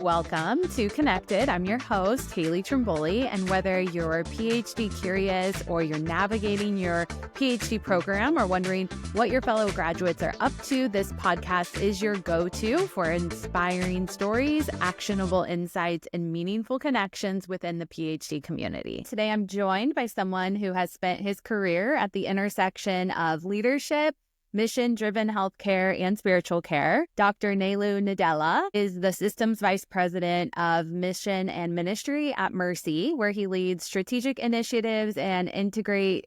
Welcome to Connected. I'm your host, Haley Trimboli, and whether you're PhD curious or you're navigating your PhD program or wondering what your fellow graduates are up to, this podcast is your go-to for inspiring stories, actionable insights, and meaningful connections within the PhD community. Today, I'm joined by someone who has spent his career at the intersection of leadership, mission-driven healthcare, and spiritual care. Dr. Nelu Nedelea is the Systems Vice President of Mission and Ministry at Mercy, where he leads strategic initiatives and integrate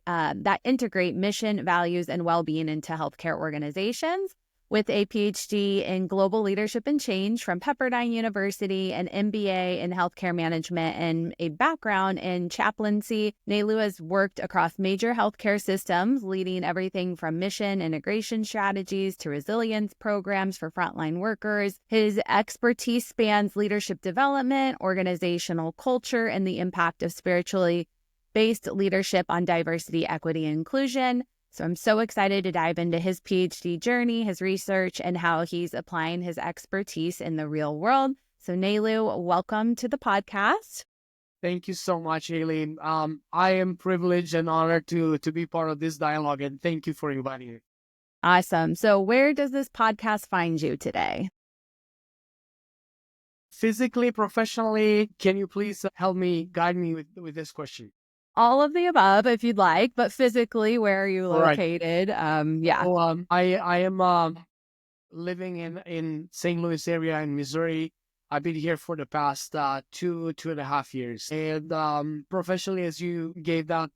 mission, values, and well-being into healthcare organizations. With a PhD in Global Leadership and Change from Pepperdine University, an MBA in Healthcare Management, and a background in chaplaincy, Nelu has worked across major healthcare systems, leading everything from mission integration strategies to resilience programs for frontline workers. His expertise spans leadership development, organizational culture, and the impact of spiritually based leadership on diversity, equity, and inclusion. So I'm so excited to dive into his PhD journey, his research, and how he's applying his expertise in the real world. So Nelu, welcome to the podcast. Thank you so much, Aileen. I am privileged and honored to be part of this dialogue, and thank you for inviting me. Awesome. So where does this podcast find you today? Physically, professionally, can you please help me, guide me with this question? All of the above, if you'd like, but physically, where are you located? Right. So, I am living in St. Louis area in Missouri. I've been here for the past 2.5 years. And professionally, as you gave that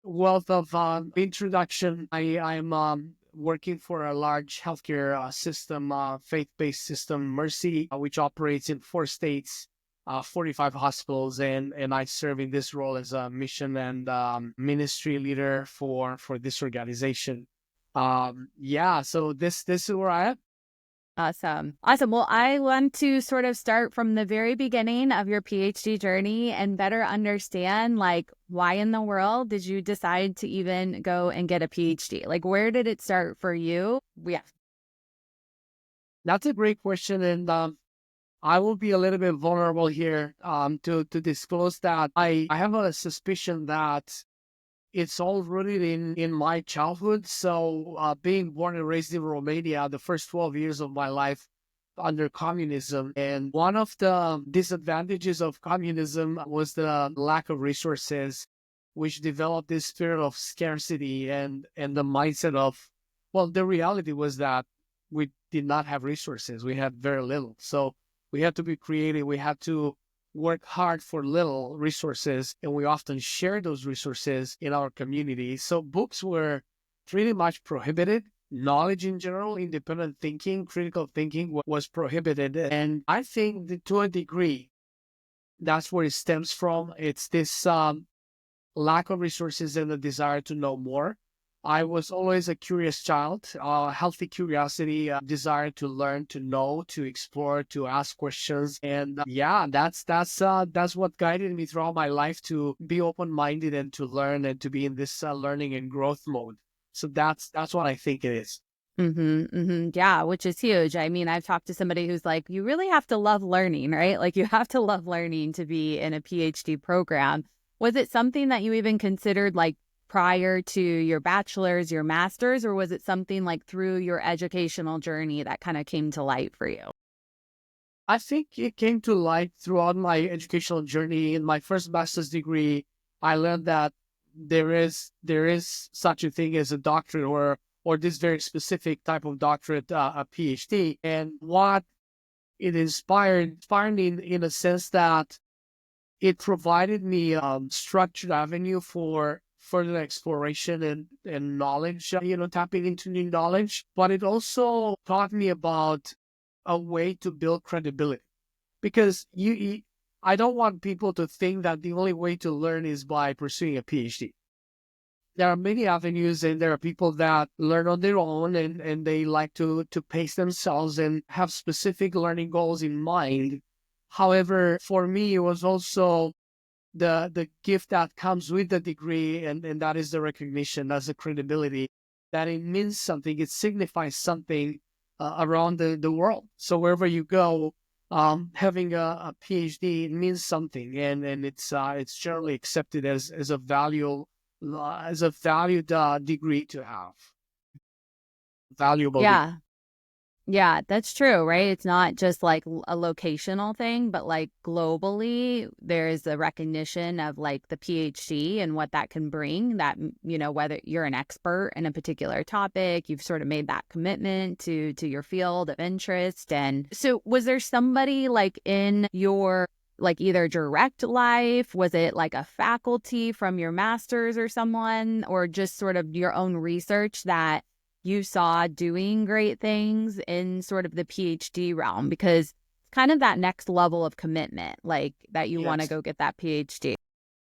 wealth of introduction, I am working for a large healthcare system, faith-based system, Mercy, which operates in 4 states. 45 hospitals, and I serve in this role as a mission and ministry leader for this organization. So this is where I am. Awesome. Well, I want to sort of start from the very beginning of your PhD journey and better understand, like, why in the world did you decide to even go and get a PhD? Like, where did it start for you? Yeah. That's a great question, and I will be a little bit vulnerable here to disclose that I have a suspicion that it's all rooted in my childhood. So being born and raised in Romania, the first 12 years of my life under communism. And one of the disadvantages of communism was the lack of resources, which developed this spirit of scarcity and the mindset of, well, the reality was that we did not have resources. We had very little. So we had to be creative. We had to work hard for little resources, and we often share those resources in our community. So books were pretty much prohibited. Knowledge in general, independent thinking, critical thinking was prohibited. And I think that to a degree, that's where it stems from. It's this lack of resources and the desire to know more. I was always a curious child, healthy curiosity, desire to learn, to know, to explore, to ask questions. And that's what guided me throughout my life to be open-minded and to learn and to be in this learning and growth mode. So that's what I think it is. Yeah, which is huge. I mean, I've talked to somebody who's like, you really have to love learning, right? Like you have to love learning to be in a PhD program. Was it something that you even considered like prior to your bachelor's, your master's, or was it something like through your educational journey that kind of came to light for you? I think it came to light throughout my educational journey. In my first master's degree, I learned that there is such a thing as a doctorate or this very specific type of doctorate, a PhD. And what it inspired me in a sense that it provided me a structured avenue for further exploration and knowledge, tapping into new knowledge. But it also taught me about a way to build credibility. Because I don't want people to think that the only way to learn is by pursuing a PhD. There are many avenues, and there are people that learn on their own and they like to pace themselves and have specific learning goals in mind. However, for me, it was also the gift that comes with the degree, and that is the recognition, that's the credibility, that it means something, it signifies something around the world. So wherever you go, having a PhD means something, and it's generally accepted as a valued degree to have, valuable degree. Yeah. Yeah, that's true, right? It's not just like a locational thing, but like globally, there's a recognition of like the PhD and what that can bring. That, whether you're an expert in a particular topic, you've sort of made that commitment to your field of interest. And so, was there somebody like in your like either direct life? Was it like a faculty from your master's or someone, or just sort of your own research that you saw doing great things in sort of the PhD realm? Because it's kind of that next level of commitment, like that you want to Yes, go get that PhD.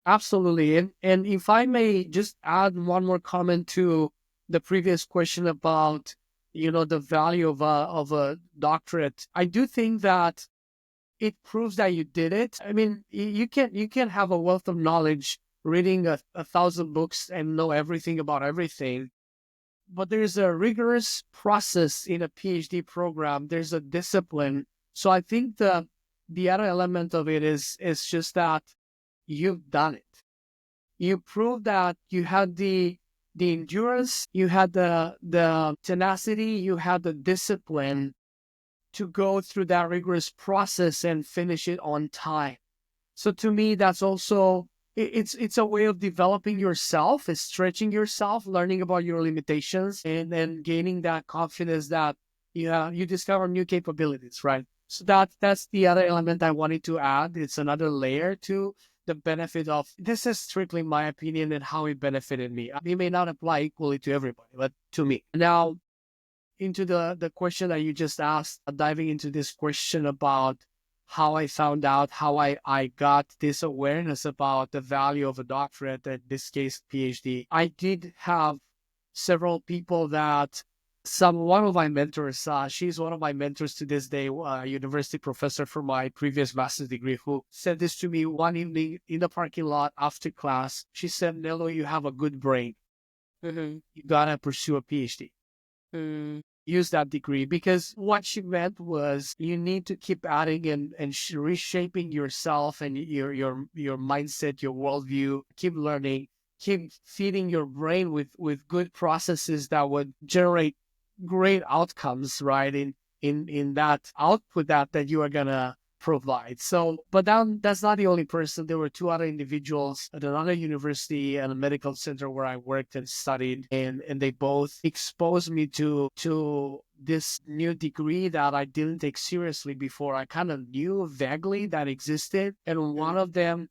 absolutely. And if I may just add one more comment to the previous question about, the value of a doctorate, I do think that it proves that you did it. I mean, you can have a wealth of knowledge, reading a thousand books and know everything about everything. But there's a rigorous process in a PhD program. There's a discipline. So I think the other element of it is just that you've done it. You proved that you had the endurance, you had the tenacity, you had the discipline to go through that rigorous process and finish it on time. So to me, that's also it's a way of developing yourself, it's stretching yourself, learning about your limitations, and then gaining that confidence that you discover new capabilities, right? So that's the other element I wanted to add. It's another layer to the benefit of this is strictly my opinion and how it benefited me. It may not apply equally to everybody, but to me. Now, into the question that you just asked, diving into this question about how I found out, how I got this awareness about the value of a doctorate, in this case, PhD. I did have several people that one of my mentors, she's one of my mentors to this day, university professor for my previous master's degree, who said this to me one evening in the parking lot after class. She said, "Nelu, you have a good brain. Mm-hmm. You gotta pursue a PhD. Use that degree," because what she meant was you need to keep adding and reshaping yourself and your mindset, your worldview. Keep learning, keep feeding your brain with good processes that would generate great outcomes, right? In that output that you are gonna provide. So, but that's not the only person. There were two other individuals at another university and a medical center where I worked and studied, and they both exposed me to this new degree that I didn't take seriously before. I kind of knew vaguely that existed, and one of them,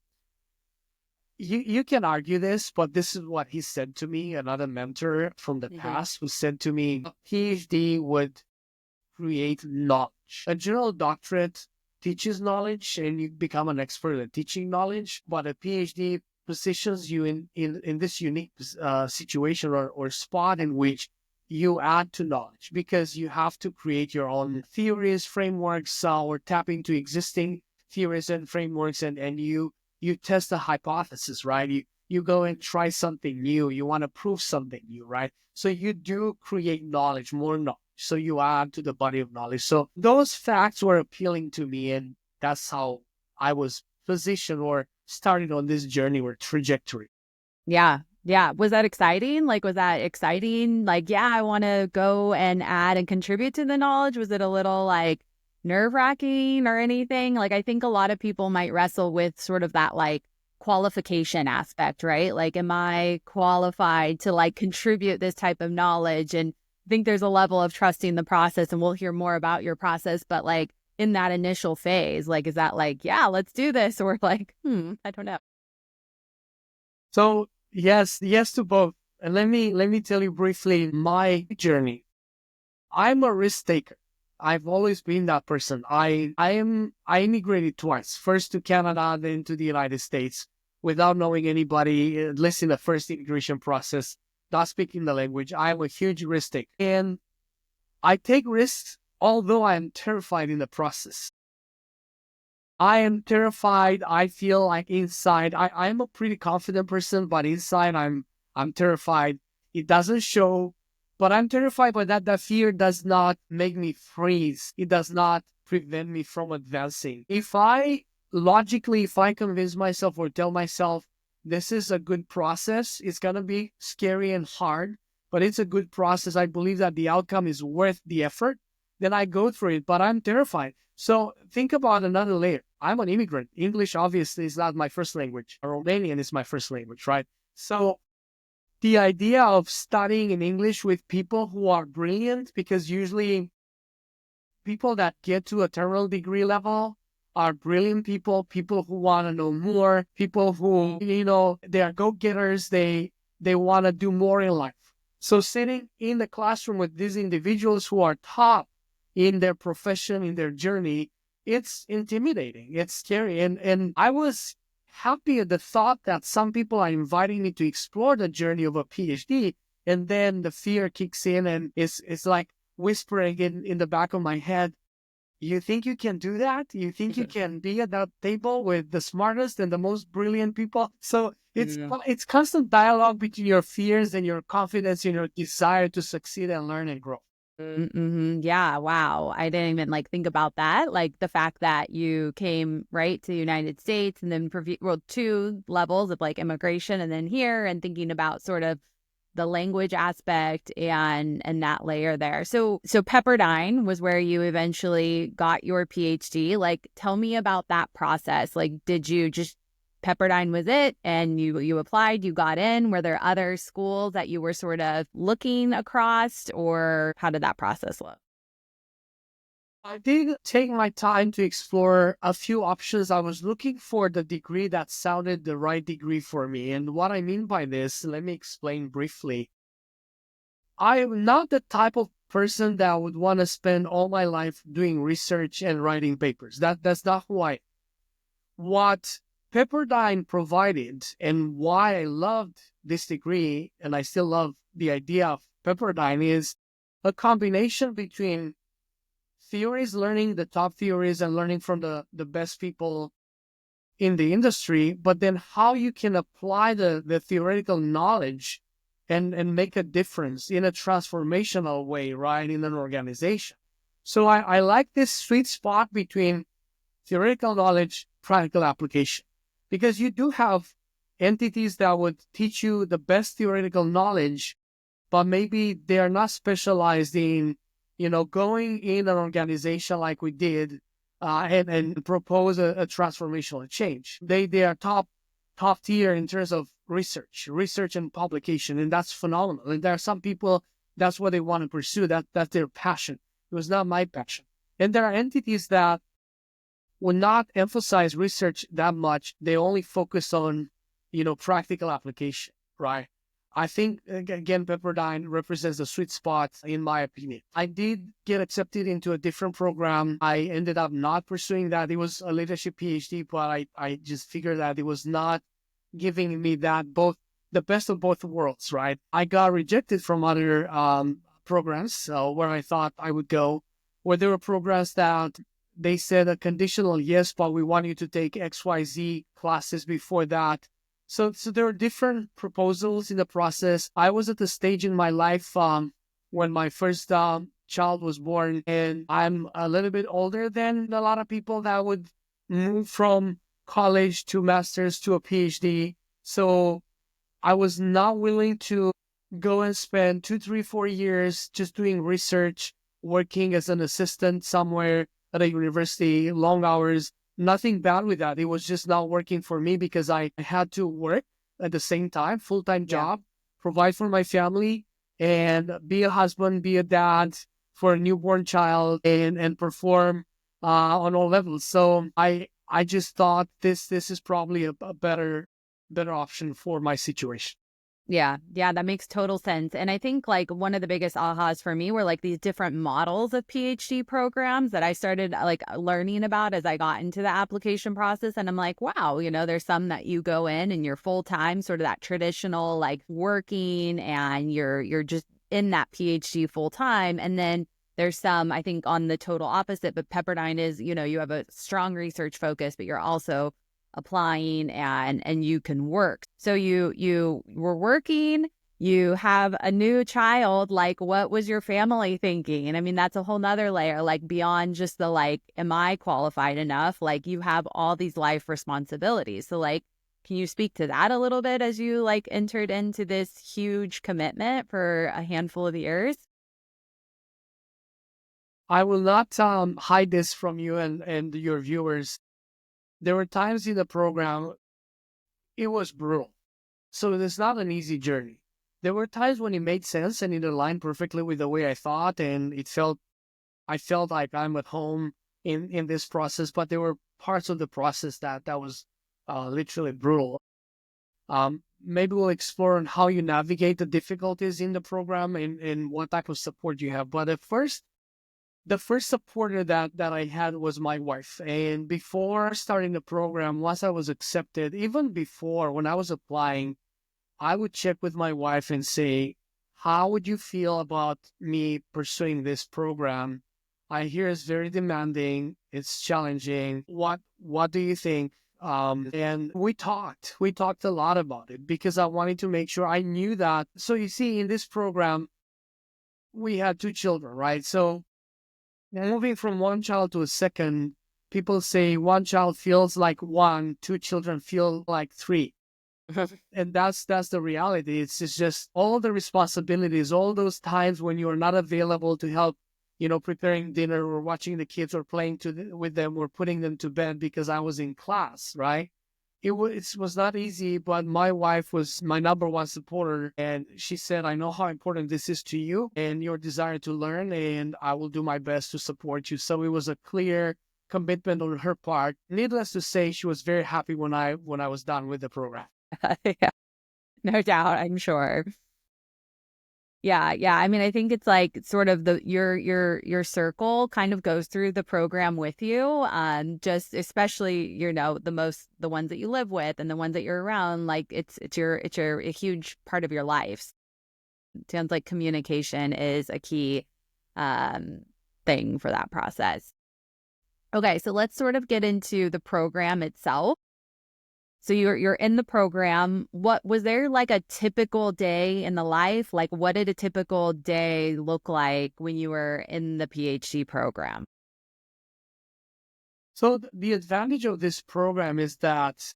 you can argue this, but this is what he said to me, another mentor from the Mm-hmm. past who said to me, a PhD would create knowledge. A general doctorate teaches knowledge and you become an expert at teaching knowledge, but a PhD positions you in this unique situation or spot in which you add to knowledge because you have to create your own theories, frameworks, or tap into existing theories and frameworks, and you test a hypothesis, right? You go and try something new. You want to prove something new, right? So you do create knowledge, more knowledge. So you add to the body of knowledge. So those facts were appealing to me, and that's how I was positioned or started on this journey or trajectory. Yeah. Yeah. Was that exciting? Like, was that exciting? Like, yeah, I want to go and add and contribute to the knowledge. Was it a little like nerve-wracking or anything? Like, I think a lot of people might wrestle with sort of that like qualification aspect, right? Like, am I qualified to like contribute this type of knowledge? And I think there's a level of trusting the process, and we'll hear more about your process, but like in that initial phase, like, is that like, yeah, let's do this? Or like, I don't know. So yes to both. And let me tell you briefly my journey. I'm a risk taker. I've always been that person. I immigrated twice, first to Canada, then to the United States, without knowing anybody, at least in the first immigration process, not speaking the language. I'm a huge risk taker. And I take risks, although I am terrified in the process. I am terrified. I feel like inside, I'm a pretty confident person, but inside I'm terrified. It doesn't show, but I'm terrified by that. That fear does not make me freeze. It does not prevent me from advancing. If I convince myself or tell myself this is a good process, it's going to be scary and hard, but it's a good process. I believe that the outcome is worth the effort. Then I go through it, but I'm terrified. So think about another layer. I'm an immigrant. English obviously is not my first language. Romanian is my first language, right? So the idea of studying in English with people who are brilliant, because usually people that get to a terminal degree level are brilliant people who want to know more, people who, they are go-getters, they want to do more in life. So sitting in the classroom with these individuals who are top in their profession, in their journey, it's intimidating, it's scary. And I was happy at the thought that some people are inviting me to explore the journey of a PhD, and then the fear kicks in and it's like whispering in the back of my head, you think you can do that? You think you can be at that table with the smartest and the most brilliant people? So it's constant dialogue between your fears and your confidence and your desire to succeed and learn and grow. Mm-hmm. Yeah. Wow. I didn't even think about that. Like the fact that you came right to the United States and then two levels of immigration and then here and thinking about sort of the language aspect and that layer there. So Pepperdine was where you eventually got your PhD. Tell me about that process. Did you just Pepperdine was it and you applied, you got in? Were there other schools that you were sort of looking across, or how did that process look? I did take my time to explore a few options. I was looking for the degree that sounded the right degree for me. And what I mean by this, let me explain briefly. I am not the type of person that would want to spend all my life doing research and writing papers. That's not who I am. What Pepperdine provided and why I loved this degree, and I still love the idea of Pepperdine, is a combination between theories, learning the top theories and learning from the best people in the industry, but then how you can apply the theoretical knowledge and make a difference in a transformational way, right, in an organization. So I like this sweet spot between theoretical knowledge, practical application, because you do have entities that would teach you the best theoretical knowledge, but maybe they are not specialized in going in an organization like we did and propose a transformational change. They are top tier in terms of research and publication, and that's phenomenal. And there are some people that's what they want to pursue. That's their passion. It was not my passion. And there are entities that will not emphasize research that much. They only focus on practical application, right? I think, again, Pepperdine represents the sweet spot, in my opinion. I did get accepted into a different program. I ended up not pursuing that. It was a leadership PhD, but I just figured that it was not giving me the best of both worlds, right? I got rejected from other programs where I thought I would go, where there were programs that they said a conditional yes, but we want you to take XYZ classes before that. So there are different proposals in the process. I was at the stage in my life when my first child was born, and I'm a little bit older than a lot of people that would move from college to master's to a PhD. So I was not willing to go and spend 2, 3, 4 years just doing research, working as an assistant somewhere at a university, long hours. Nothing bad with that. It was just not working for me because I had to work at the same time, full-time job, provide for my family, and be a husband, be a dad for a newborn child, and perform on all levels. So I just thought this is probably a better option for my situation. Yeah, that makes total sense. And I think one of the biggest ahas for me were these different models of PhD programs that I started learning about as I got into the application process. And I'm like, wow, there's some that you go in and you're full time, sort of that traditional working, and you're just in that PhD full time. And then there's some, I think, on the total opposite, but Pepperdine is, you have a strong research focus, but you're also applying and you can work. So you were working You have a new child, like what was your family thinking? And I mean, that's a whole nother layer, like beyond just the like, am I qualified enough? Like you have all these life responsibilities. So like, can you speak to that a little bit as you like entered into this huge commitment for a handful of years? I will not hide this from you and your viewers. There were times in the program, it was brutal. So it's not an easy journey. There were times when it made sense and it aligned perfectly with the way I thought, and I felt like I'm at home in this process. But there were parts of the process that was literally brutal. Maybe we'll explore on how you navigate the difficulties in the program and what type of support you have. But at first, the first supporter that I had was my wife. And before starting the program, once I was accepted, even before when I was applying, I would check with my wife and say, how would you feel about me pursuing this program? I hear it's very demanding, it's challenging. What do you think? And we talked a lot about it because I wanted to make sure I knew that. So you see, in this program, we had two children, right? So moving from one child to a second, people say one child feels like one, two children feel like three. And that's the reality. It's just all the responsibilities, all those times when you're not available to help, preparing dinner or watching the kids or playing with them or putting them to bed because I was in class, right? It was not easy, but my wife was my number one supporter. And she said, I know how important this is to you and your desire to learn, and I will do my best to support you. So it was a clear commitment on her part. Needless to say, she was very happy when I was done with the program. Yeah, no doubt, I'm sure. Yeah, yeah. I mean, I think it's like sort of your circle kind of goes through the program with you. Just especially, the ones that you live with and the ones that you're around, like it's a huge part of your life. It sounds like communication is a key um thing for that process. Okay, so let's sort of get into the program itself. So you're in the program. What was there like a typical day in the life? Like what did a typical day look like when you were in the PhD program? So the advantage of this program is that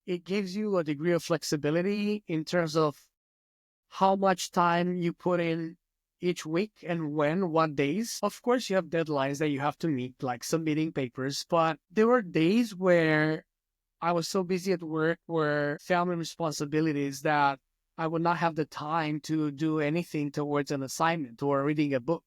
it gives you a degree of flexibility in terms of how much time you put in each week and what days. Of course, you have deadlines that you have to meet, like submitting papers, but there were days where I was so busy at work or family responsibilities that I would not have the time to do anything towards an assignment or reading a book.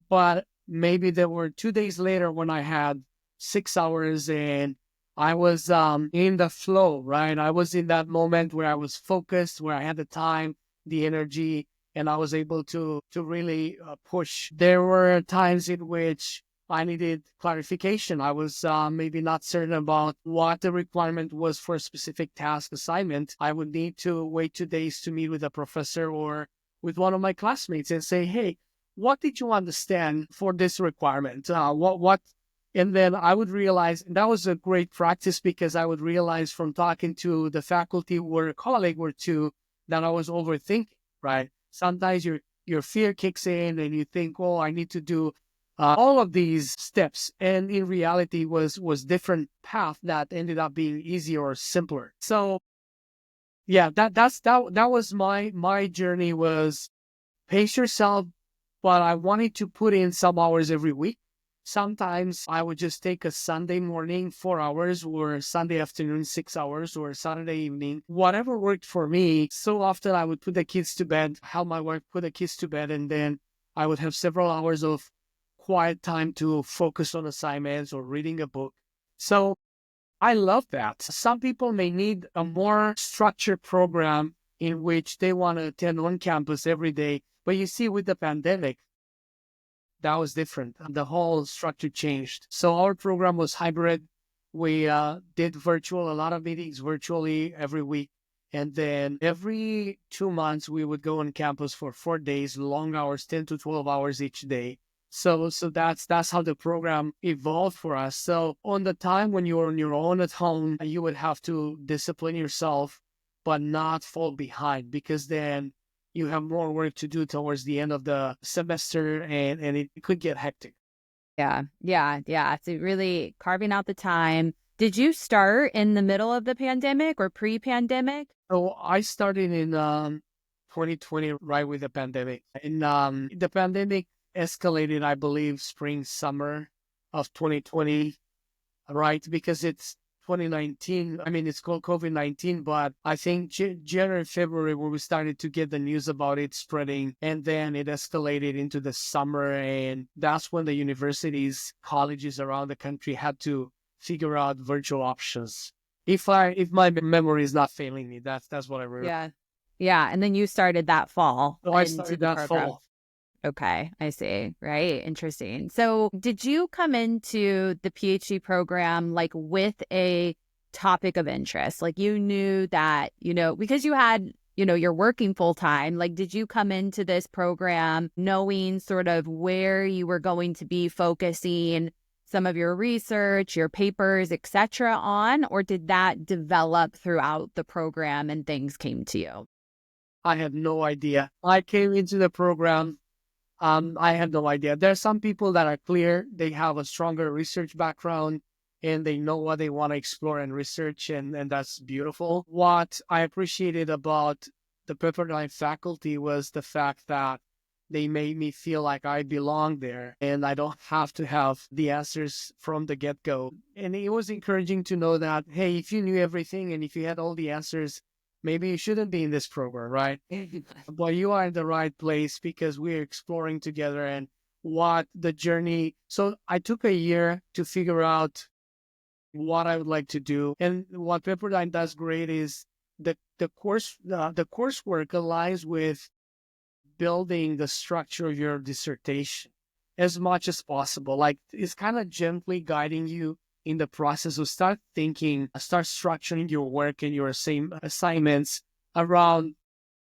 But maybe there were 2 days later when I had 6 hours and I was in the flow, right? I was in that moment where I was focused, where I had the time, the energy, and I was able to really push. There were times in which I needed clarification. I was maybe not certain about what the requirement was for a specific task assignment. I would need to wait 2 days to meet with a professor or with one of my classmates and say, hey, what did you understand for this requirement? And then I would realize, and that was a great practice because I would realize from talking to the faculty or a colleague or two that I was overthinking, right? Sometimes your fear kicks in and you think, oh, I need to do all of these steps. And in reality was different path that ended up being easier or simpler. So yeah, that was my journey was pace yourself, but I wanted to put in some hours every week. Sometimes I would just take a Sunday morning, 4 hours, or Sunday afternoon, 6 hours, or Saturday evening, whatever worked for me. So often I would put the kids to bed, help my wife put the kids to bed, and then I would have several hours of quiet time to focus on assignments or reading a book. So I love that. Some people may need a more structured program in which they want to attend on campus every day. But you see, with the pandemic, that was different. The whole structure changed. So our program was hybrid. We did virtual, a lot of meetings virtually every week. And then every 2 months, we would go on campus for 4 days, long hours, 10 to 12 hours each day. So that's how the program evolved for us. So on the time when you're on your own at home, you would have to discipline yourself, but not fall behind because then you have more work to do towards the end of the semester, and it could get hectic. Yeah. So really carving out the time. Did you start in the middle of the pandemic or pre-pandemic? So I started in 2020, right with the pandemic. And the pandemic escalated, I believe, spring, summer of 2020, right? Because it's 2019. I mean, it's called COVID-19, but I think January, February, where we started to get the news about it spreading, and then it escalated into the summer. And that's when the universities, colleges around the country had to figure out virtual options. If my memory is not failing me, that's what I remember. Yeah. And then you started that fall So I into started the that program. fall. Okay, I see. Right. Interesting. So did you come into the PhD program like with a topic of interest? Like you knew that, because you had, you're working full time, like did you come into this program knowing sort of where you were going to be focusing some of your research, your papers, etc. on, or did that develop throughout the program and things came to you? I had no idea. I came into the program. I had no idea. There are some people that are clear. They have a stronger research background and they know what they want to explore and research, and that's beautiful. What I appreciated about the Pepperdine faculty was the fact that they made me feel like I belong there and I don't have to have the answers from the get-go. And it was encouraging to know that, hey, if you knew everything and if you had all the answers, maybe you shouldn't be in this program, right? But you are in the right place because we're exploring together and what the journey. So I took a year to figure out what I would like to do. And what Pepperdine does great is the coursework aligns with building the structure of your dissertation as much as possible. Like it's kind of gently guiding you in the process of start thinking, start structuring your work and your same assignments around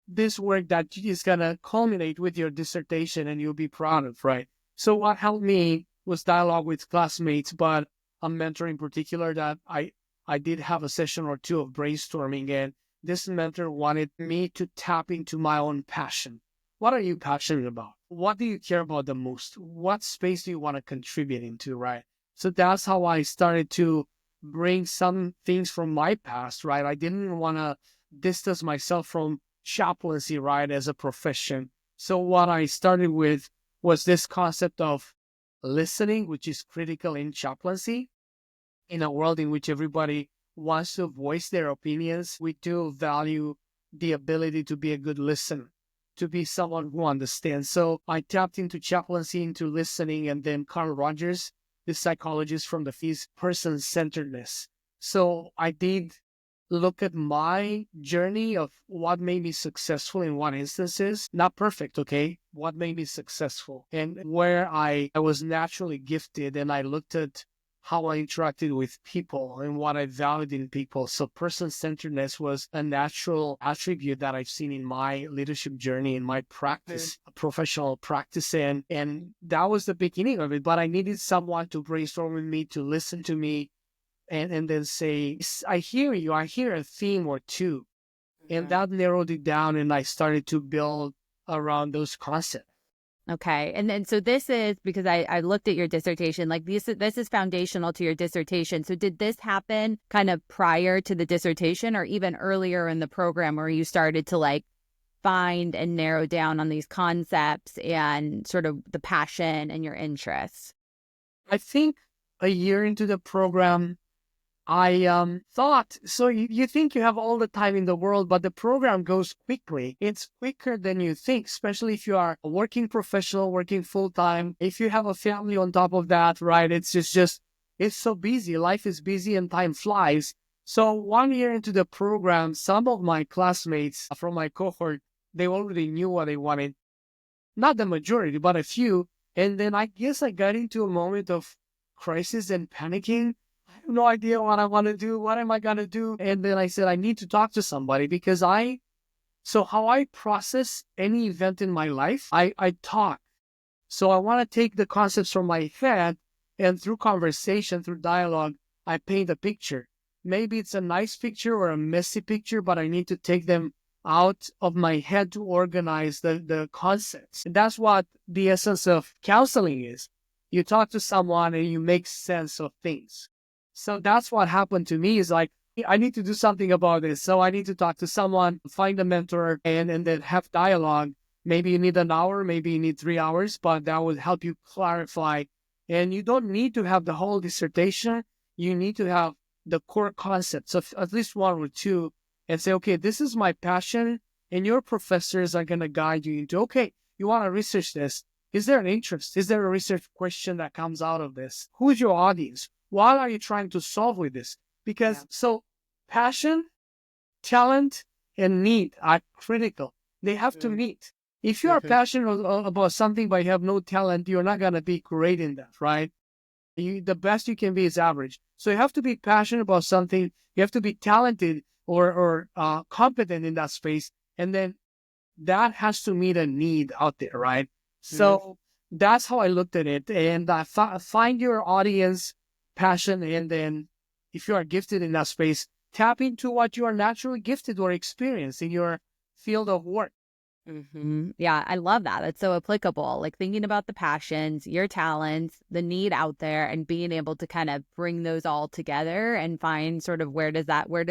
this work that is going to culminate with your dissertation and you'll be proud of, right? So what helped me was dialogue with classmates, but a mentor in particular that I did have a session or two of brainstorming, and this mentor wanted me to tap into my own passion. What are you passionate about? What do you care about the most? What space do you want to contribute into, right? So that's how I started to bring some things from my past, right? I didn't want to distance myself from chaplaincy, right, as a profession. So what I started with was this concept of listening, which is critical in chaplaincy. In a world in which everybody wants to voice their opinions, we do value the ability to be a good listener, to be someone who understands. So I tapped into chaplaincy, into listening, and then Carl Rogers, the psychologist from the FEES, person-centeredness. So I did look at my journey of what made me successful in what instances, not perfect, okay? What made me successful and where I was naturally gifted. And I looked at how I interacted with people and what I valued in people. So person-centeredness was a natural attribute that I've seen in my leadership journey, in my practice, professional practice. And that was the beginning of it. But I needed someone to brainstorm with me, to listen to me, and then say, I hear you, I hear a theme or two. And that narrowed it down, and I started to build around those concepts. Okay. And then, so this is because I looked at your dissertation, like this is foundational to your dissertation. So did this happen kind of prior to the dissertation or even earlier in the program where you started to like find and narrow down on these concepts and sort of the passion and your interests? I think a year into the program, I thought, so you think you have all the time in the world, but the program goes quickly. It's quicker than you think, especially if you are a working professional, working full time. If you have a family on top of that, right? It's just, it's so busy. Life is busy and time flies. So 1 year into the program, some of my classmates from my cohort, they already knew what they wanted. Not the majority, but a few. And then I guess I got into a moment of crisis and panicking. I have no idea what I want to do. What am I going to do? And then I said, I need to talk to somebody because so how I process any event in my life, I talk. So I want to take the concepts from my head and through conversation, through dialogue, I paint a picture. Maybe it's a nice picture or a messy picture, but I need to take them out of my head to organize the concepts. And that's what the essence of counseling is. You talk to someone and you make sense of things. So that's what happened to me, is like, I need to do something about this. So I need to talk to someone, find a mentor, and then have dialogue. Maybe you need an hour, maybe you need 3 hours, but that will help you clarify. And you don't need to have the whole dissertation. You need to have the core concepts of at least one or two, and say, okay, this is my passion, and your professors are going to guide you into, okay, you want to research this. Is there an interest? Is there a research question that comes out of this? Who is your audience? What are you trying to solve with this? Because so passion, talent, and need are critical. They have to meet. If you are passionate about something but you have no talent, you're not going to be great in that, right? The best you can be is average. So you have to be passionate about something. You have to be talented or competent in that space. And then that has to meet a need out there, right? So that's how I looked at it. And find your audience, passion, and then if you are gifted in that space, tap into what you are naturally gifted or experienced in your field of work. Yeah, I love that. That's so applicable. Like thinking about the passions, your talents, the need out there, and being able to kind of bring those all together and find sort of where do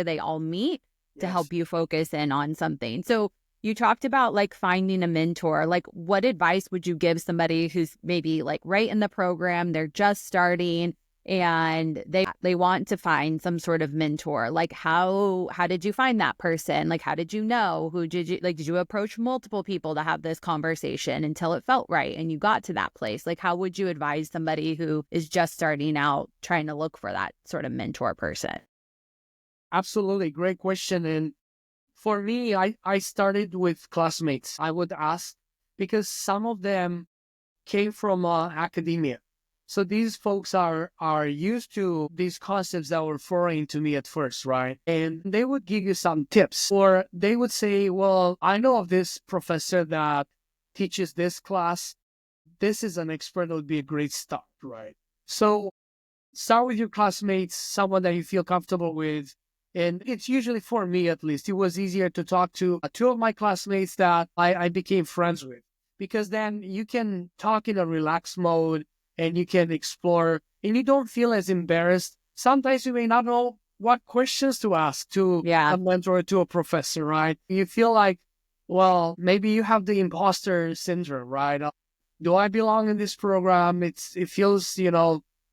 they all meet to help you focus in on something. So you talked about like finding a mentor. Like what advice would you give somebody who's maybe like right in the program, they're just starting, and they want to find some sort of mentor? Like how did you find that person? Like how did you know? Who did you approach multiple people to have this conversation until it felt right and you got to that place? Like how would you advise somebody who is just starting out trying to look for that sort of mentor person? Absolutely. Great question. And for me, I started with classmates. I would ask, because some of them came from academia. So these folks are used to these concepts that were foreign to me at first, right? And they would give you some tips, or they would say, well, I know of this professor that teaches this class. This is an expert that would be a great start, right? So start with your classmates, someone that you feel comfortable with. And it's usually, for me at least, it was easier to talk to two of my classmates that I became friends with, because then you can talk in a relaxed mode and you can explore and you don't feel as embarrassed. Sometimes you may not know what questions to ask to a mentor or to a professor, right? You feel like, well, maybe you have the imposter syndrome, right? Do I belong in this program? It feels,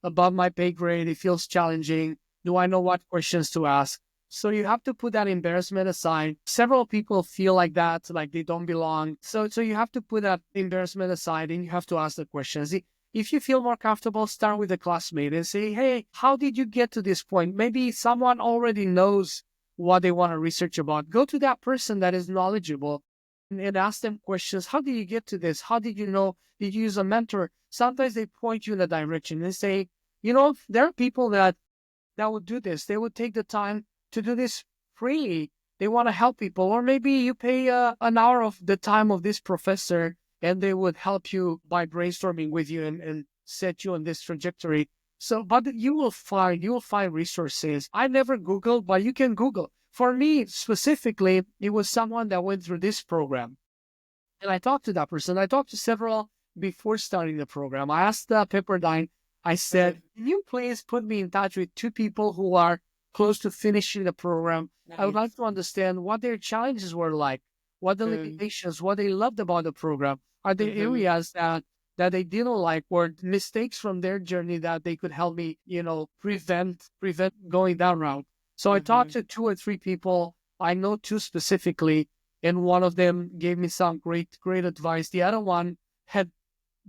above my pay grade. It feels challenging. Do I know what questions to ask? So you have to put that embarrassment aside. Several people feel like that, like they don't belong. So you have to put that embarrassment aside and you have to ask the questions. If you feel more comfortable, start with a classmate and say, hey, how did you get to this point? Maybe someone already knows what they want to research about. Go to that person that is knowledgeable and ask them questions. How did you get to this? How did you know? Did you use a mentor? Sometimes they point you in a direction and say, there are people that would do this. They would take the time to do this freely. They want to help people. Or maybe you pay an hour of the time of this professor and they would help you by brainstorming with you and set you on this trajectory. So, but you will find resources. I never Googled, but you can Google. For me specifically, it was someone that went through this program. And I talked to that person. I talked to several before starting the program. I asked Pepperdine, I said, can you please put me in touch with two people who are close to finishing the program? I would like to understand what their challenges were like, what the limitations, what they loved about the program. Are there areas that they didn't like, or mistakes from their journey that they could help me, prevent going that route? So I talked to two or three people. I know two specifically, and one of them gave me some great advice. The other one had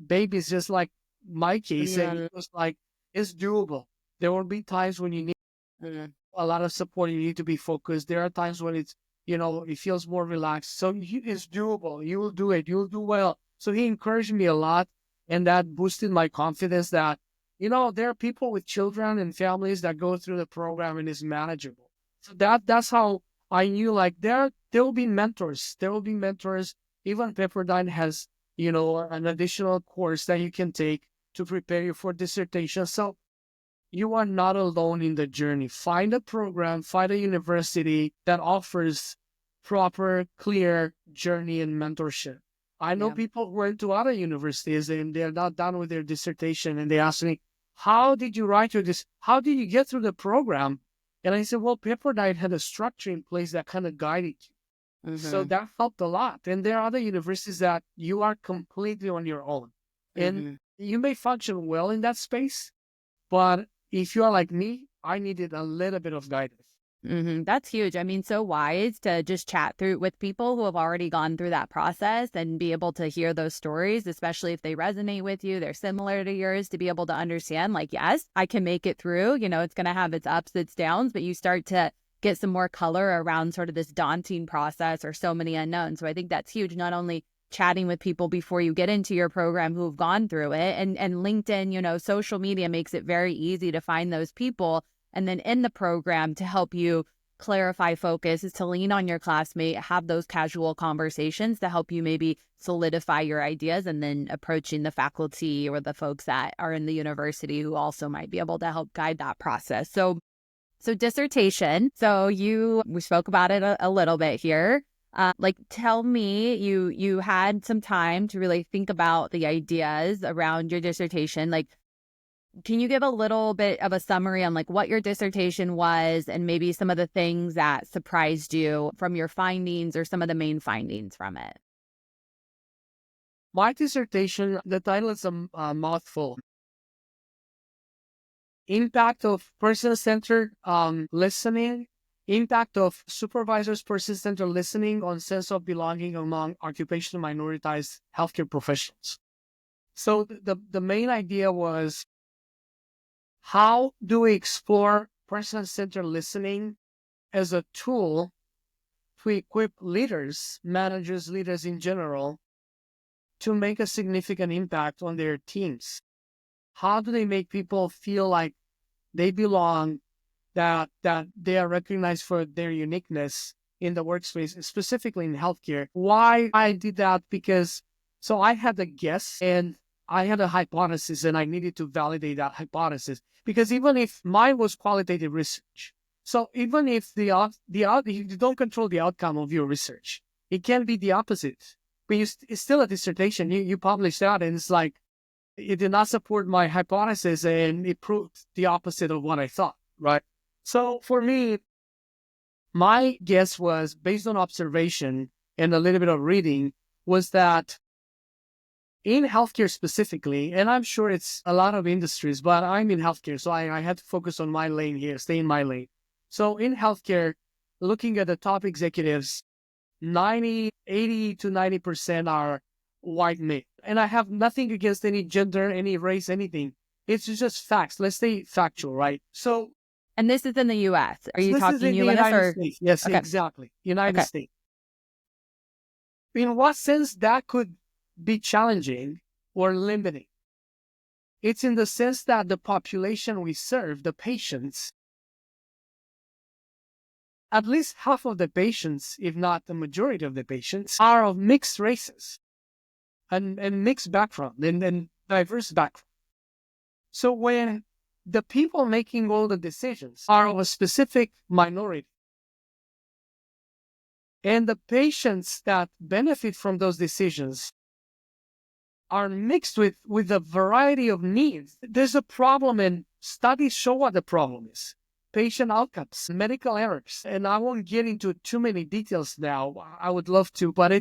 babies just like my case, and it was like, it's doable. There will be times when you need a lot of support, you need to be focused. There are times when it's, it feels more relaxed. So it's doable. You will do it. You will do well. So he encouraged me a lot, and that boosted my confidence that, there are people with children and families that go through the program and it's manageable. So that's how I knew, like, there will be mentors. There will be mentors. Even Pepperdine has, an additional course that you can take to prepare you for dissertation. So you are not alone in the journey. Find a program, find a university that offers proper, clear journey and mentorship. I know people who went to other universities and they're not done with their dissertation, and they ask me, how did you write how did you get through the program? And I said, well, Pepperdine had a structure in place that kind of guided you. So that helped a lot. And there are other universities that you are completely on your own. And you may function well in that space, but if you are like me, I needed a little bit of guidance. That's huge. I mean, so wise to just chat through with people who have already gone through that process and be able to hear those stories, especially if they resonate with you, they're similar to yours, to be able to understand, like, yes, I can make it through. You know, it's going to have its ups, its downs, but you start to get some more color around sort of this daunting process or so many unknowns. So I think that's huge. Not only chatting with people before you get into your program who have gone through it, and LinkedIn, you know, social media makes it very easy to find those people. And then in the program, to help you clarify focus, is to lean on your classmate, have those casual conversations to help you maybe solidify your ideas, and then approaching the faculty or the folks that are in the university who also might be able to help guide that process. So dissertation. So we spoke about it a little bit here. Like, tell me, you had some time to really think about the ideas around your dissertation. Like, can you give a little bit of a summary on like what your dissertation was and maybe some of the things that surprised you from your findings or some of the main findings from it? My dissertation, the title is a mouthful. Impact of person-centered listening, impact of supervisors' person-centered listening on sense of belonging among occupational minoritized healthcare professionals. So the main idea was, how do we explore person-centered listening as a tool to equip leaders, managers, leaders in general, to make a significant impact on their teams? How do they make people feel like they belong, that they are recognized for their uniqueness in the workspace, specifically in healthcare? Why I did that? Because so I had a guess and I had a hypothesis, and I needed to validate that hypothesis. Because even if mine was qualitative research, so even if you don't control the outcome of your research, it can be the opposite. But it's still a dissertation. You publish that, and it's like, it did not support my hypothesis, and it proved the opposite of what I thought, right? So for me, my guess was, based on observation and a little bit of reading, was that in healthcare specifically, and I'm sure it's a lot of industries, but I'm in healthcare, so I had to focus on my lane here, stay in my lane. So in healthcare, looking at the top executives, 80 to 90% are white men. And I have nothing against any gender, any race, anything. It's just facts. Let's stay factual, right? So, and this is in the U.S. Are you this is talking in the U.S. United or? States. Yes, Okay. exactly. United States. In what sense that could be challenging or limiting? It's in the sense that the population we serve, the patients, at least half of the patients, if not the majority of the patients, are of mixed races and mixed background and diverse background. So when the people making all the decisions are of a specific minority, and the patients that benefit from those decisions are mixed with a variety of needs, there's a problem, and studies show what the problem is. Patient outcomes, medical errors. And I won't get into too many details now. I would love to, but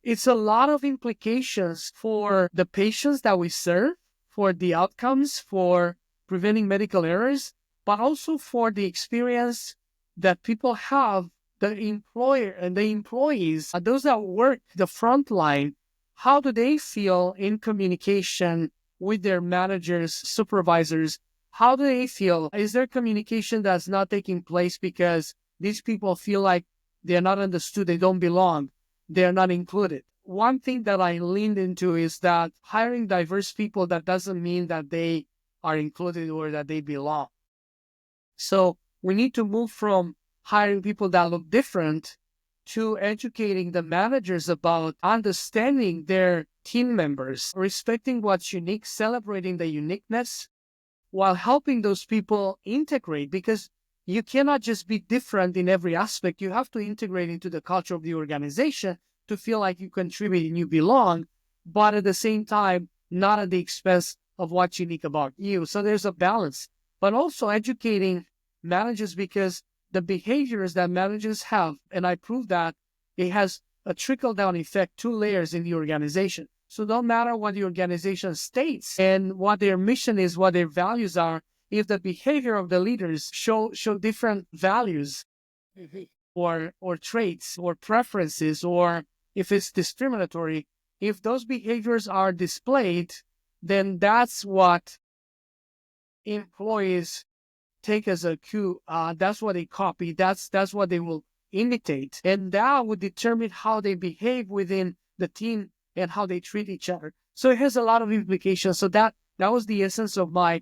it's a lot of implications for the patients that we serve, for the outcomes, for preventing medical errors, but also for the experience that people have, the employer and the employees, those that work the front line. How do they feel in communication with their managers, supervisors? How do they feel? Is there communication that's not taking place because these people feel like they're not understood, they don't belong, they're not included? One thing that I leaned into is that hiring diverse people, that doesn't mean that they are included or that they belong. So we need to move from hiring people that look different to educating the managers about understanding their team members, respecting what's unique, celebrating the uniqueness, while helping those people integrate. Because you cannot just be different in every aspect. You have to integrate into the culture of the organization to feel like you contribute and you belong, but at the same time, not at the expense of what's unique about you. So there's a balance, but also educating managers, because the behaviors that managers have, and I prove that it has a trickle-down effect, 2 layers in the organization. So no matter what the organization states and what their mission is, what their values are, if the behavior of the leaders show different values or traits or preferences, or if it's discriminatory, if those behaviors are displayed, then that's what employees take as a cue. That's what they copy. That's what they will imitate, and that would determine how they behave within the team and how they treat each other. So it has a lot of implications. So that was the essence of my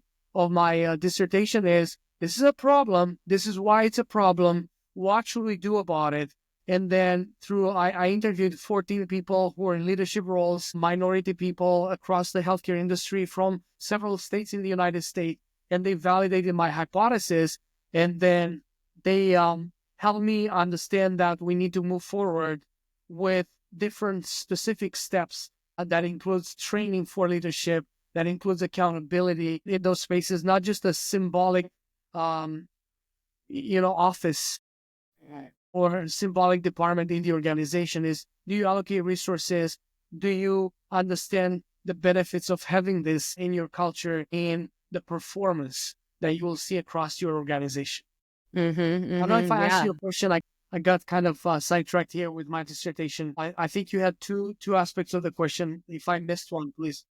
dissertation. Is this is a problem? This is why it's a problem. What should we do about it? And then I interviewed 14 people who are in leadership roles, minority people across the healthcare industry from several states in the United States, and they validated my hypothesis. And then they helped me understand that we need to move forward with different specific steps that includes training for leadership, that includes accountability in those spaces, not just a symbolic, office or symbolic department in the organization. Is, do you allocate resources? Do you understand the benefits of having this in your culture, in the performance that you will see across your organization? I don't know if I asked you a question. I got kind of sidetracked here with my dissertation. I think you had two aspects of the question. If I missed one, please.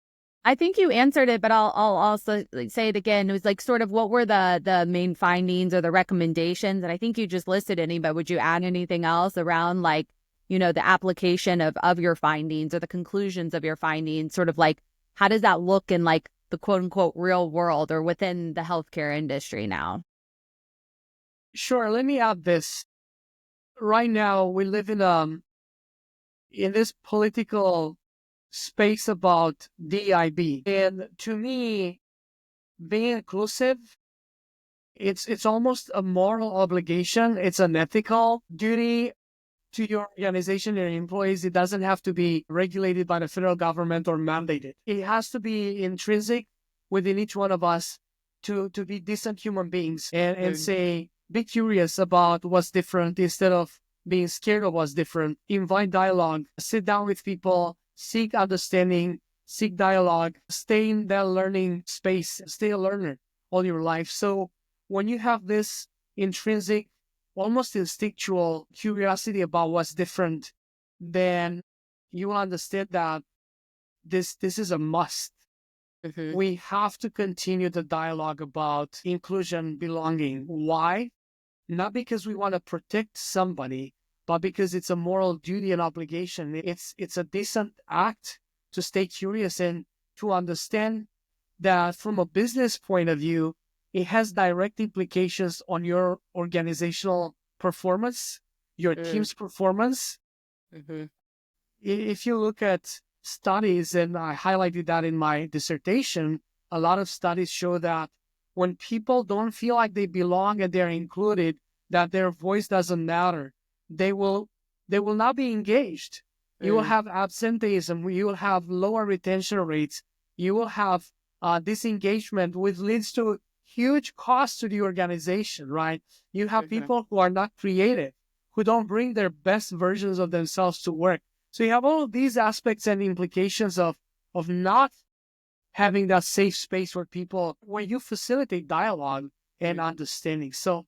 I think you answered it, but I'll also say it again. It was like sort of what were the main findings or the recommendations? And I think you just listed any, but would you add anything else around like, the application of your findings or the conclusions of your findings? Sort of like, how does that look in like the quote unquote real world or within the healthcare industry now? Sure. Let me add this. Right now, we live in this political space about DIB. And to me, being inclusive, it's almost a moral obligation. It's an ethical duty to your organization and your employees. It doesn't have to be regulated by the federal government or mandated. It has to be intrinsic within each one of us to be decent human beings and say, be curious about what's different instead of being scared of what's different. Invite dialogue, sit down with people, seek understanding, seek dialogue, stay in that learning space, stay a learner all your life. So when you have this intrinsic, almost instinctual curiosity about what's different, then you will understand that this is a must. We have to continue the dialogue about inclusion, belonging. Why? Not because we want to protect somebody, but because it's a moral duty and obligation. It's a decent act to stay curious and to understand that from a business point of view, it has direct implications on your organizational performance, your team's performance. If you look at studies, and I highlighted that in my dissertation, a lot of studies show that when people don't feel like they belong and they're included, that their voice doesn't matter, they will not be engaged. You will have absenteeism. You will have lower retention rates. You will have disengagement, which leads to huge costs to the organization, right? You have people who are not creative, who don't bring their best versions of themselves to work. So you have all of these aspects and implications of not having that safe space where you facilitate dialogue and understanding. So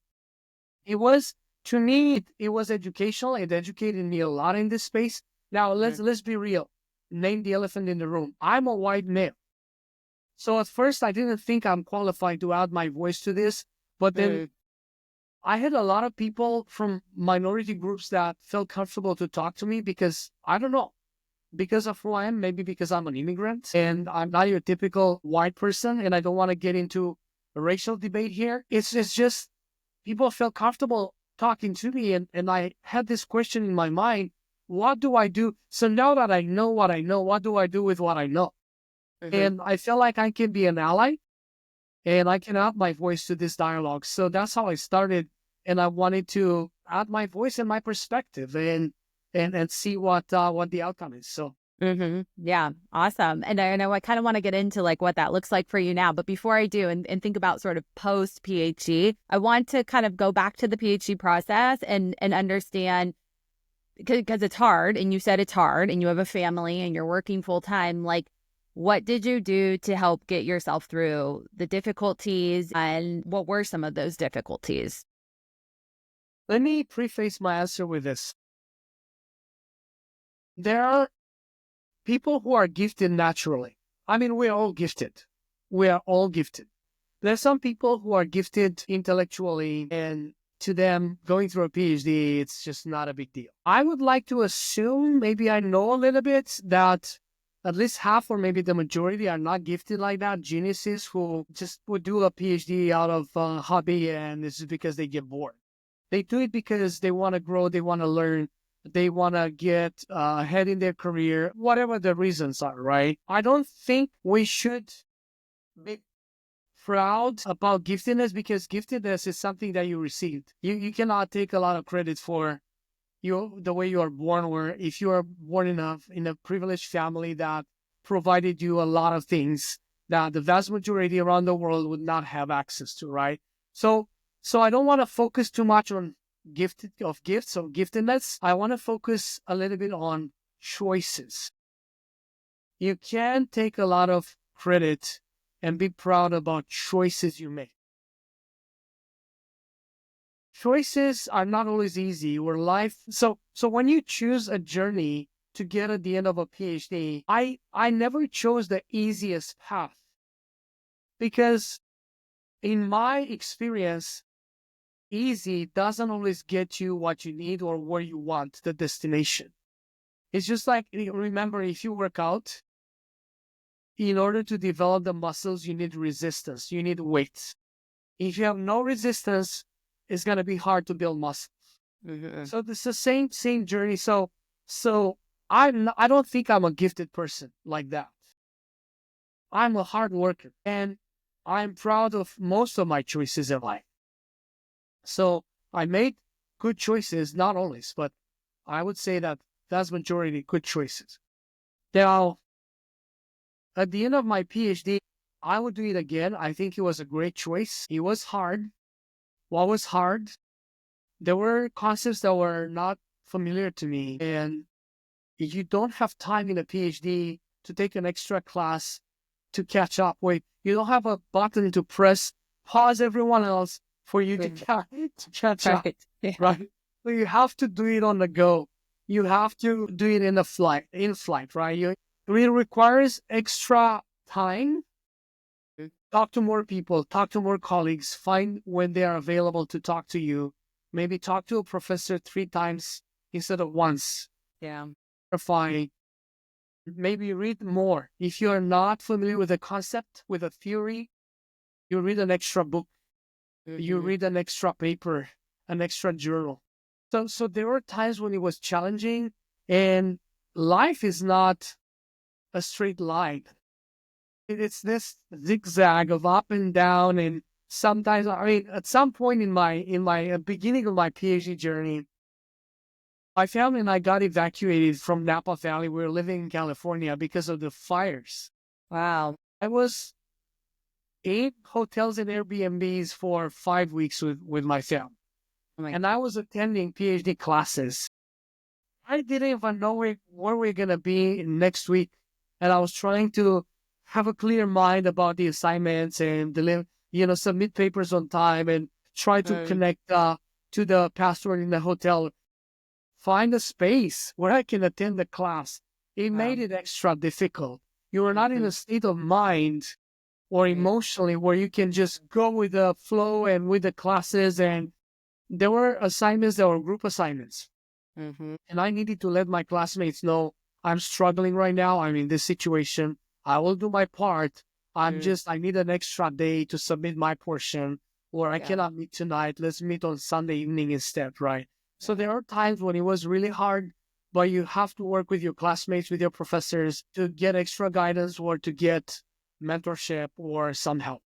it was, to me, it was educational. It educated me a lot in this space. Now let's be real. Name the elephant in the room. I'm a white male. So at first I didn't think I'm qualified to add my voice to this, but then I had a lot of people from minority groups that felt comfortable to talk to me because, I don't know, because of who I am, maybe because I'm an immigrant and I'm not your typical white person, and I don't want to get into a racial debate here. It's just people felt comfortable talking to me, and I had this question in my mind, what do I do? So now that I know what I know, what do I do with what I know? And I feel like I can be an ally and I can add my voice to this dialogue. So that's how I started and I wanted to add my voice and my perspective and see what the outcome is. So Yeah, awesome. And I know I kind of want to get into like what that looks like for you now. But before I do and think about sort of post PhD, I want to kind of go back to the PhD process and understand, because it's hard, and you said it's hard, and you have a family and you're working full time. Like, what did you do to help get yourself through the difficulties, and what were some of those difficulties? let me preface my answer with this. There are people who are gifted naturally. I mean, we're all gifted. We are all gifted. There's some people who are gifted intellectually, and to them, going through a PhD, it's just not a big deal. I would like to assume, maybe I know a little bit, that at least half or maybe the majority are not gifted like that. Geniuses who just would do a PhD out of hobby, and this is because they get bored. They do it because they want to grow, they want to learn, they want to get ahead in their career, whatever the reasons are, right? I don't think we should be proud about giftedness, because giftedness is something that you received. You cannot take a lot of credit for the way you are born, or if you are born in a privileged family that provided you a lot of things that the vast majority around the world would not have access to, right? So I don't want to focus too much on gifts or giftedness. I want to focus a little bit on choices. You can take a lot of credit and be proud about choices you make. Choices are not always easy, or life. So when you choose a journey to get at the end of a PhD, I never chose the easiest path, because in my experience, easy doesn't always get you what you need or where you want, the destination. It's just like, remember, if you work out, in order to develop the muscles, you need resistance, you need weight. If you have no resistance, it's going to be hard to build muscle. So this is the same journey. So I don't think I'm a gifted person like that. I'm a hard worker, and I'm proud of most of my choices in life. So I made good choices, not always, but I would say that vast majority good choices. Now, at the end of my PhD, I would do it again. I think it was a great choice. It was hard. What was hard? There were concepts that were not familiar to me, and you don't have time in a PhD to take an extra class to catch up. Wait, you don't have a button to press pause everyone else for you to catch up, Yeah. right? So you have to do it on the go. You have to do it in flight, right? It requires extra time. Talk to more people, talk to more colleagues, find when they are available to talk to you. Maybe talk to a professor 3 times instead of once. Yeah. Verify. Maybe read more. If you're not familiar with a concept, with a theory, you read an extra book, you read an extra paper, an extra journal. So there were times when it was challenging, and life is not a straight line. It's this zigzag of up and down, and sometimes, I mean, at some point in my beginning of my PhD journey, my family and I got evacuated from Napa Valley. We were living in California because of the fires. Wow. I was 8 hotels and Airbnbs for 5 weeks with my family. Oh my. And I was attending PhD classes. I didn't even know where we're going to be next week. And I was trying to have a clear mind about the assignments and submit papers on time, and try to connect to the pastor in the hotel. Find a space where I can attend the class. It made it extra difficult. You are not in a state of mind or emotionally where you can just go with the flow and with the classes. And there were assignments that were group assignments. And I needed to let my classmates know, I'm struggling right now. I'm in this situation. I will do my part. I need an extra day to submit my portion, or I cannot meet tonight. Let's meet on Sunday evening instead, right? So there are times when it was really hard, but you have to work with your classmates, with your professors, to get extra guidance or to get mentorship or some help.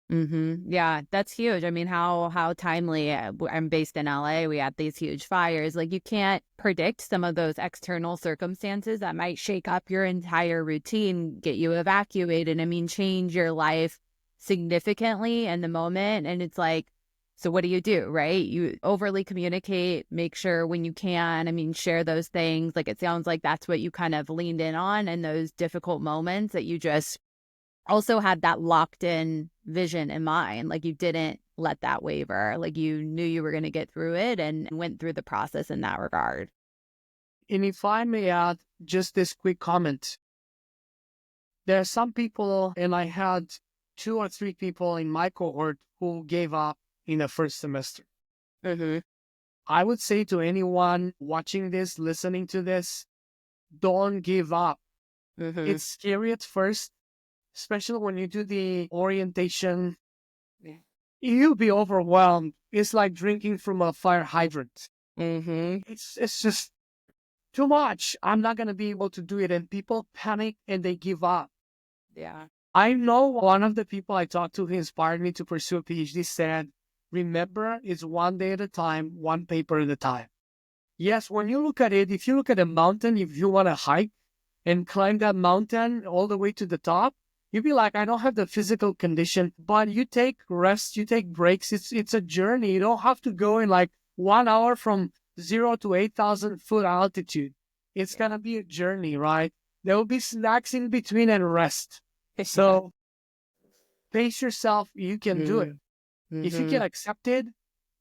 Yeah, that's huge. I mean, how timely. I'm based in LA. We had these huge fires. Like, you can't predict some of those external circumstances that might shake up your entire routine, get you evacuated. I mean, change your life significantly in the moment. And it's like, so what do, right? You overly communicate, make sure when you can, I mean, share those things. Like, it sounds like that's what you kind of leaned in on in those difficult moments, that you just also had that locked in vision in mind. Like, you didn't let that waver. Like, you knew you were going to get through it and went through the process in that regard. And if I may add just this quick comment, there are some people, and I had 2 or 3 people in my cohort who gave up in the first semester. Mm-hmm. I would say to anyone watching this, listening to this, don't give up. Mm-hmm. It's scary at first, especially when you do the orientation. You'll be overwhelmed. It's like drinking from a fire hydrant. Mm-hmm. It's just too much. I'm not going to be able to do it. And people panic and they give up. Yeah. I know one of the people I talked to who inspired me to pursue a PhD said, remember, it's one day at a time, one paper at a time. Yes, when you look at it, if you look at a mountain, if you want to hike and climb that mountain all the way to the top, you'd be like, I don't have the physical condition, but you take rest, you take breaks. It's a journey. You don't have to go in like 1 hour from 0 to 8,000 foot altitude. It's going to be a journey, right? There will be snacks in between and rest. So pace yourself. You can do it. If you Mm-hmm. can accept it,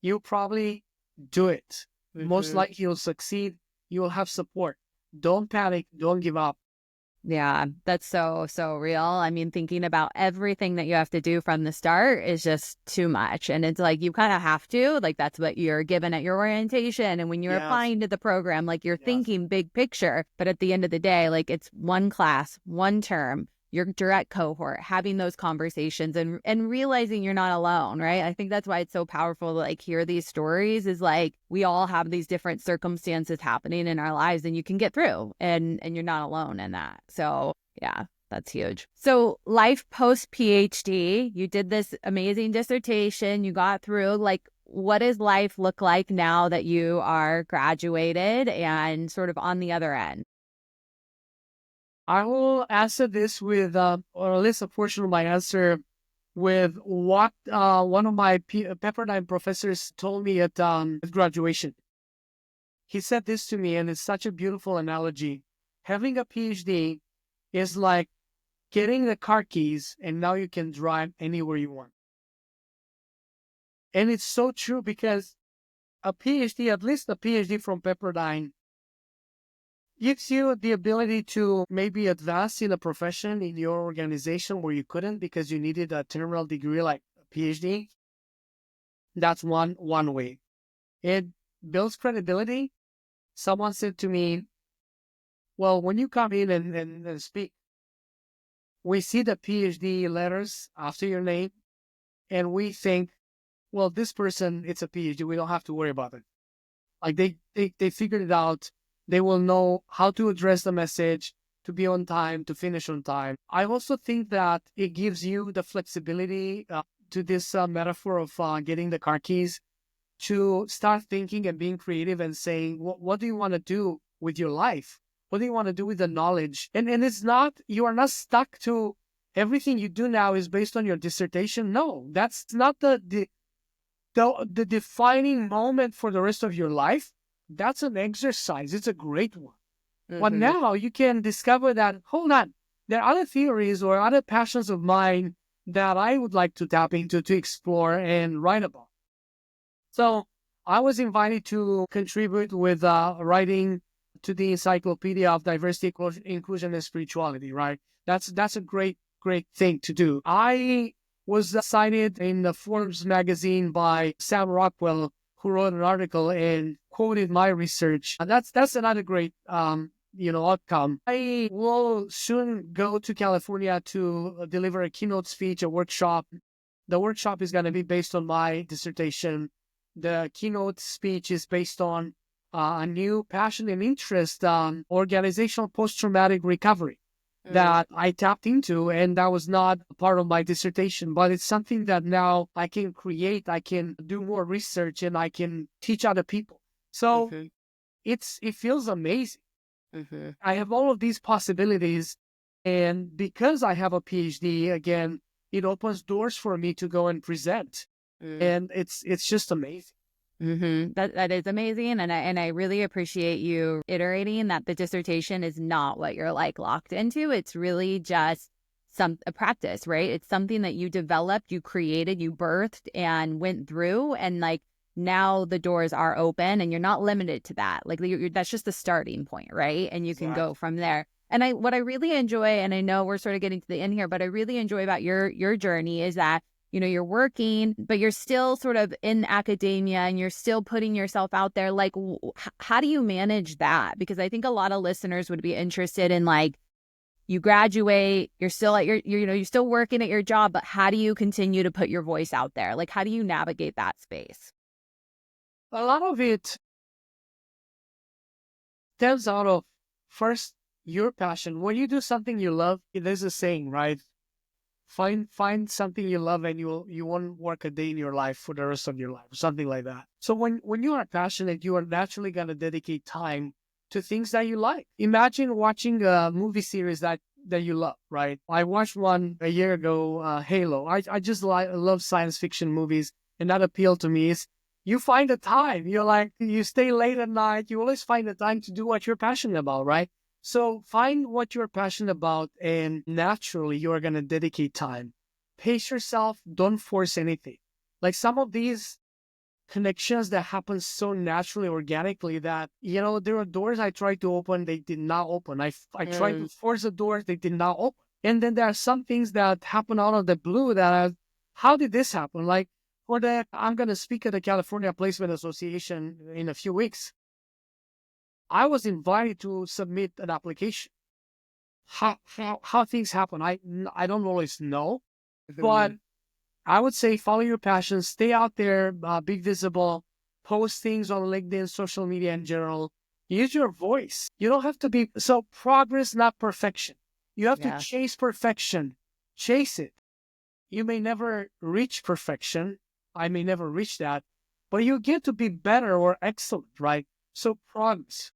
you'll probably do it. Most Mm-hmm. likely you'll succeed. You will have support. Don't panic. Don't give up. Yeah, that's so, so real. I mean, thinking about everything that you have to do from the start is just too much. And it's like, you kind of have to, like, that's what you're given at your orientation. And when you're Yes. applying to the program, like, you're Yes. thinking big picture. But at the end of the day, like, it's one class, one term, your direct cohort, having those conversations and realizing you're not alone, right? I think that's why it's so powerful to like hear these stories, is like, we all have these different circumstances happening in our lives, and you can get through, and you're not alone in that. So yeah, that's huge. So life post PhD, you did this amazing dissertation, you got through. Like, what does life look like now that you are graduated and sort of on the other end? I will answer this with, or at least a portion of my answer, with what one of my Pepperdine professors told me at graduation. He said this to me, and it's such a beautiful analogy. Having a PhD is like getting the car keys, and now you can drive anywhere you want. And it's so true, because a PhD, at least a PhD from Pepperdine, gives you the ability to maybe advance in a profession in your organization where you couldn't because you needed a terminal degree like a PhD. That's one way. It builds credibility. Someone said to me, well, when you come in and speak, we see the PhD letters after your name, and we think, well, this person, it's a PhD. We don't have to worry about it. Like, they figured it out. They will know how to address the message, to be on time, to finish on time. I also think that it gives you the flexibility to this metaphor of getting the car keys, to start thinking and being creative and saying, what do you want to do with your life? What do you want to do with the knowledge? And it's not, you are not stuck to everything you do now is based on your dissertation. No, that's not the defining moment for the rest of your life. That's an exercise. It's a great one. But Mm-hmm. now you can discover that, hold on, there are other theories or other passions of mine that I would like to tap into, to explore and write about. So I was invited to contribute with writing to the Encyclopedia of Diversity, Inclusion, and Spirituality, right? That's a great thing to do. I was cited in the Forbes magazine by Sam Rockwell, who wrote an article and quoted my research. And that's another great outcome. I will soon go to California to deliver a keynote speech, a workshop. The workshop is going to be based on my dissertation. The keynote speech is based on a new passion and interest on organizational post-traumatic recovery. that I tapped into, and that was not a part of my dissertation, but it's something that now I can create, I can do more research, and I can teach other people. So Mm-hmm. it feels amazing. Mm-hmm. I have all of these possibilities, and because I have a PhD, again, it opens doors for me to go and present, and it's just amazing. Mm-hmm. That is amazing, and I really appreciate you iterating that the dissertation is not what you're like locked into. It's really just a practice, right? It's something that you developed, you created, you birthed, and went through, and like now the doors are open, and you're not limited to that. Like that's just the starting point, right? And you can go from there. And what I really enjoy, and I know we're sort of getting to the end here, but I really enjoy about your journey is that you're working, but you're still sort of in academia and you're still putting yourself out there. Like, how do you manage that? Because I think a lot of listeners would be interested in like, you graduate, you're still at you're still working at your job, but how do you continue to put your voice out there? Like, how do you navigate that space? A lot of it stems out of first your passion. When you do something you love, there's a saying, right? Find something you love, and you won't work a day in your life for the rest of your life, something like that. So when you are passionate, you are naturally gonna dedicate time to things that you like. Imagine watching a movie series that you love, right? I watched one a year ago, Halo. I just love science fiction movies, and that appealed to me. Is you find the time. You're like you stay late at night. You always find the time to do what you're passionate about, right? So find what you're passionate about, and naturally you're going to dedicate time. Pace yourself. Don't force anything. Like some of these connections that happen so naturally, organically, that, there are doors I tried to open, they did not open. I tried to force the doors, they did not open. And then there are some things that happen out of the blue how did this happen? Like I'm going to speak at the California Placement Association in a few weeks. I was invited to submit an application. How things happen, I don't always know, but I would say follow your passion, stay out there, be visible, post things on LinkedIn, social media in general. Use your voice. You don't have to be so progress, not perfection. You have to Yeah. chase perfection. Chase it. You may never reach perfection. I may never reach that, but you get to be better or excellent, right? So progress.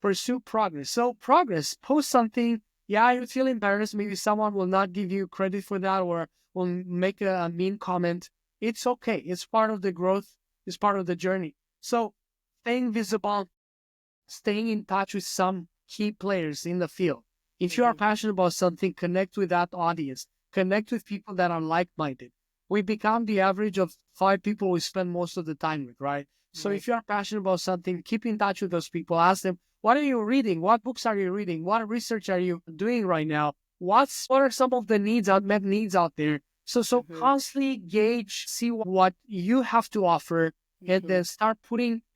Pursue progress. So progress, post something. Yeah, you feel embarrassed. Maybe someone will not give you credit for that or will make a mean comment. It's okay. It's part of the growth. It's part of the journey. So staying visible, staying in touch with some key players in the field. If you are passionate about something, connect with that audience. Connect with people that are like-minded. We become the average of 5 people we spend most of the time with, right? So if you are passionate about something, keep in touch with those people. Ask them, what are you reading? What books are you reading? What research are you doing right now? What are some of the unmet needs out there? So constantly gauge, see what you have to offer, and then start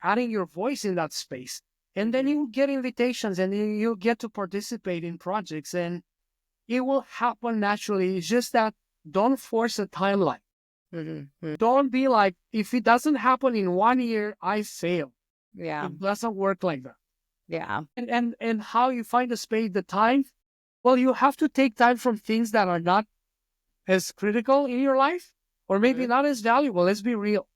adding your voice in that space. And then you get invitations, and then you get to participate in projects, and it will happen naturally. It's just that don't force a timeline. Don't be like, if it doesn't happen in 1 year, I fail. Yeah. It doesn't work like that. Yeah. And how you find the time? Well, you have to take time from things that are not as critical in your life, or maybe not as valuable. Let's be real.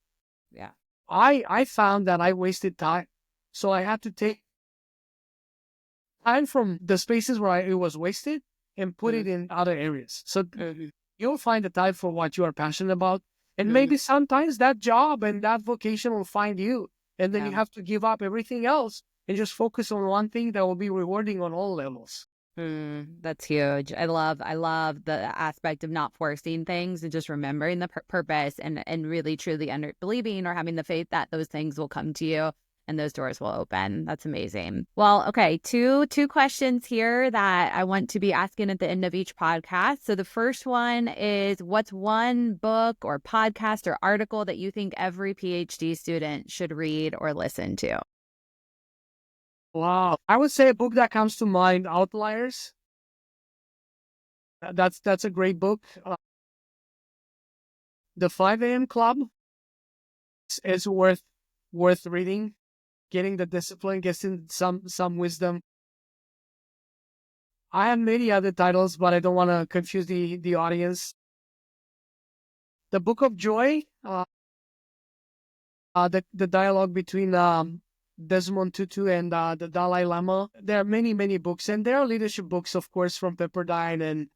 Yeah. I found that I wasted time. So I had to take time from the spaces where it was wasted and put it in other areas. So you'll find the time for what you are passionate about. And maybe sometimes that job and that vocation will find you. And then you have to give up everything else and just focus on one thing that will be rewarding on all levels. That's huge. I love the aspect of not forcing things and just remembering the purpose and really truly believing or having the faith that those things will come to you and those doors will open. That's amazing. Well, okay, two questions here that I want to be asking at the end of each podcast. So the first one is, what's one book or podcast or article that you think every PhD student should read or listen to? Wow. I would say a book that comes to mind, Outliers. That's a great book. The 5 a.m. Club is worth reading. Getting the discipline, getting some wisdom. I have many other titles, but I don't want to confuse the audience. The Book of Joy, the dialogue between Desmond Tutu and the Dalai Lama. There are many, many books, and there are leadership books, of course, from Pepperdine and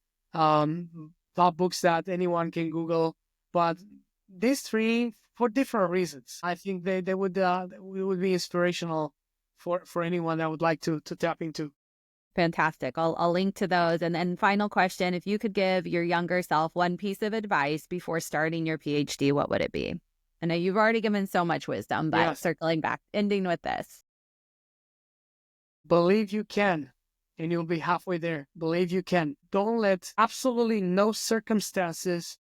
top books that anyone can Google. But these three, for different reasons, I think they would be inspirational for anyone that would like to tap into. Fantastic. I'll link to those. And then final question, if you could give your younger self one piece of advice before starting your PhD, what would it be? I know you've already given so much wisdom, but Yes. circling back, ending with this. Believe you can, and you'll be halfway there. Believe you can. Don't let absolutely no circumstances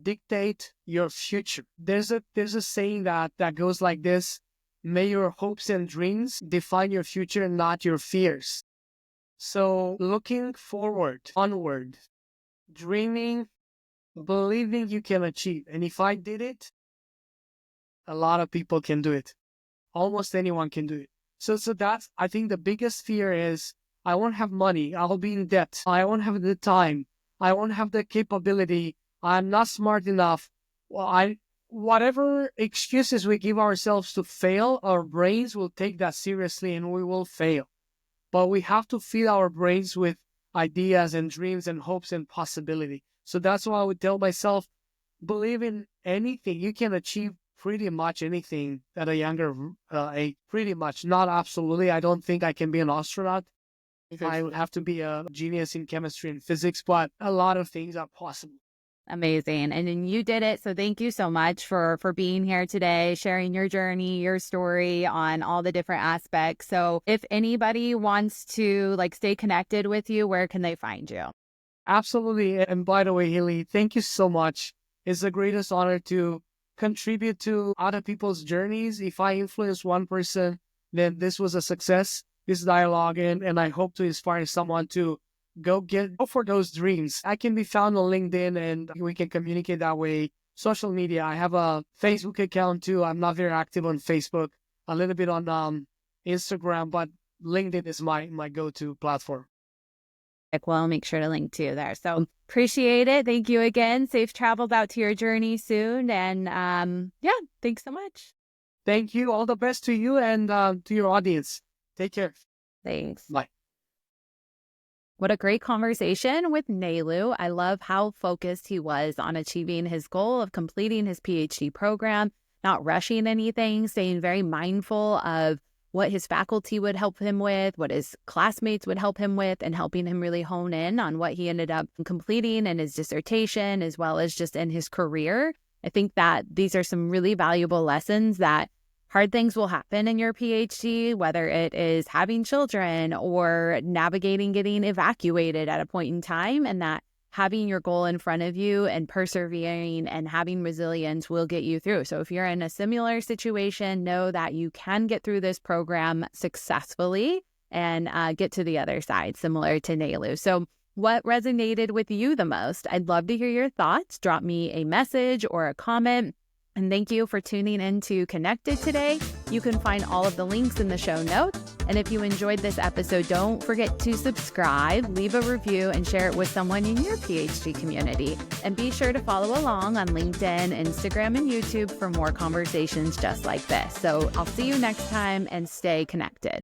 dictate your future. There's a saying that goes like this: may your hopes and dreams define your future, not your fears. So looking forward, onward, dreaming, believing you can achieve. And if I did it, a lot of people can do it. Almost anyone can do it. So that's, I think the biggest fear is I won't have money. I'll be in debt. I won't have the time. I won't have the capability. I'm not smart enough. Well, whatever excuses we give ourselves to fail, our brains will take that seriously and we will fail. But we have to fill our brains with ideas and dreams and hopes and possibility. So that's why I would tell myself, believe in anything. You can achieve pretty much anything at a younger age. Pretty much, not absolutely. I don't think I can be an astronaut. I would have to be a genius in chemistry and physics, but a lot of things are possible. Amazing. And then you did it. So thank you so much for being here today, sharing your journey, your story on all the different aspects. So if anybody wants to stay connected with you, where can they find you? Absolutely. And by the way, Haley, thank you so much. It's the greatest honor to contribute to other people's journeys. If I influence one person, then this was a success, this dialogue, and I hope to inspire someone to go for those dreams. I can be found on LinkedIn and we can communicate that way. Social media, I have a Facebook account too. I'm not very active on Facebook, a little bit on Instagram, but LinkedIn is my go-to platform. Well, I'll make sure to link to you there. So appreciate it. Thank you again. Safe travels out to your journey soon. And thanks so much. Thank you. All the best to you and to your audience. Take care. Thanks. Bye. What a great conversation with Nelu. I love how focused he was on achieving his goal of completing his PhD program, not rushing anything, staying very mindful of what his faculty would help him with, what his classmates would help him with, and helping him really hone in on what he ended up completing in his dissertation, as well as just in his career. I think that these are some really valuable lessons that hard things will happen in your PhD, whether it is having children or navigating getting evacuated at a point in time, and that having your goal in front of you and persevering and having resilience will get you through. So if you're in a similar situation, know that you can get through this program successfully and get to the other side, similar to Nelu. So what resonated with you the most? I'd love to hear your thoughts. Drop me a message or a comment. And thank you for tuning in to Connected today. You can find all of the links in the show notes. And if you enjoyed this episode, don't forget to subscribe, leave a review, and share it with someone in your PhD community. And be sure to follow along on LinkedIn, Instagram, and YouTube for more conversations just like this. So I'll see you next time and stay connected.